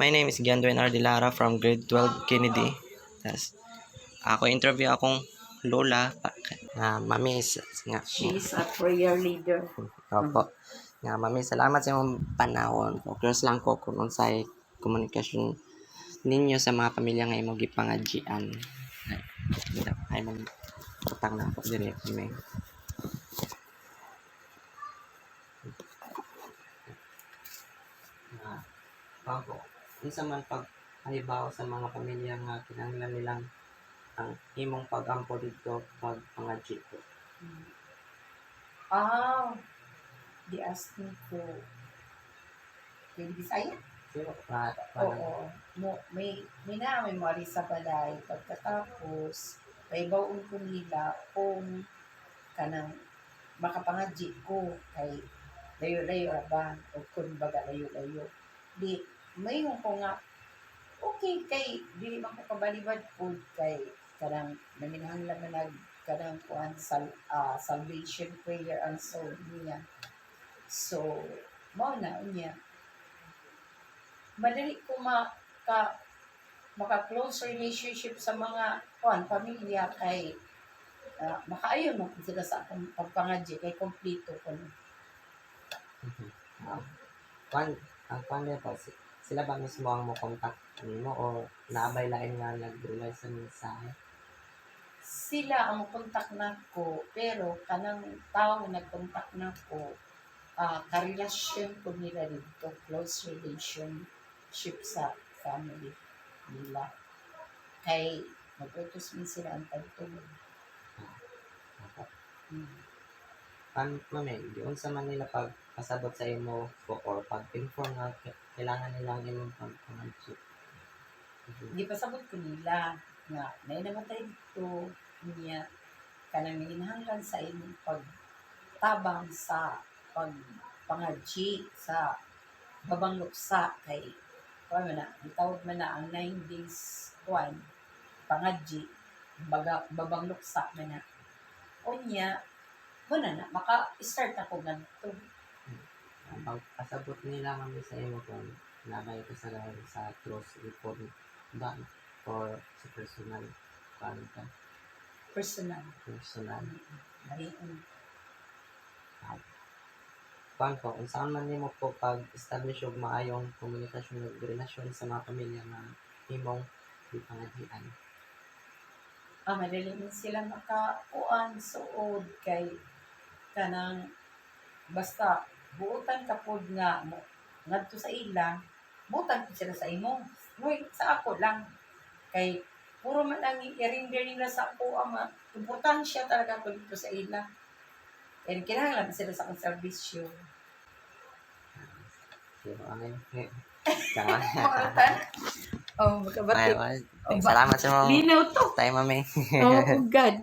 My name is Gianduin Ardilara from grade 12 Kennedy. Yes. Ako interview akong lola nga mami nga She's a prayer leader. opo. Nga mami, salamat sa imong panahon. Focus lang ko kung unsay komunikasyon ninyo sa mga pamilya nga imong gipangadjian. Ay man utang na ako diri kami. Bago, unsa man pag halimbawa sa mga pamilya nga kinahanglan nilang ang imong pag-ampo dito pag pangadji ko. They asked me to Bisaya? Pero Oo. May na-memory sa balay. Pagkatapos, may baon ko nila kung kanang makapangadji ko kay layo-layo ba o kung baga layo-layo. Di, may ko nga, okay kay dili man ko kabalibad po kay kanang naminahanglan na kanang kuan salvation prayer ang soul niya. So, mao na niya. Madali ko maka-close relationship sa mga pamilya kay makaayon mo sila sa akong pagpangadji kay kompleto ko. Ang pa sila ba mismo ang mo contact nimo o naabay lain nga nag-relay sa mensahe? Sila ang contact nako pero kanang tao nag-contact nako karelasyon ko nila dito, close relationship sa family nila. Kay mag-utos min sila ang pagtulog. Mami, diyon sa man nila pag pasabot sa imo or pag-inform nga kailangan nilang imong pagpangadji. Di pasabot ko nila nga may namatay dito niya kanang hinahanglan sa imong pagtabang sa pagpangadji sa babang luksa kay itawag man na ang 9 days pangadji babang luksa man na unya muna na maka-start ako ganito. Pag pasabot nila mami sa imo kung nabay ka sa close report ba or sa personal ka? Personal. Kuan ko, kung saan man nimo po pag-establish og maayong komunikasyon ug relasyon sa mga pamilya na imong gipangadjian. Madali din sila makakuan suod kay kanang basta buotan ka pod nga ngadto sa ila, buotan pod sila sa imo. Sa ako lang kay puro man ang i-render nila sa ako ang importansya talaga ko dito sa ila. Kaya kinahanglan sila sa akong serbisyo. Pero amin, Makabati. salamat sa mga Linaw to. time mami. Oh, God.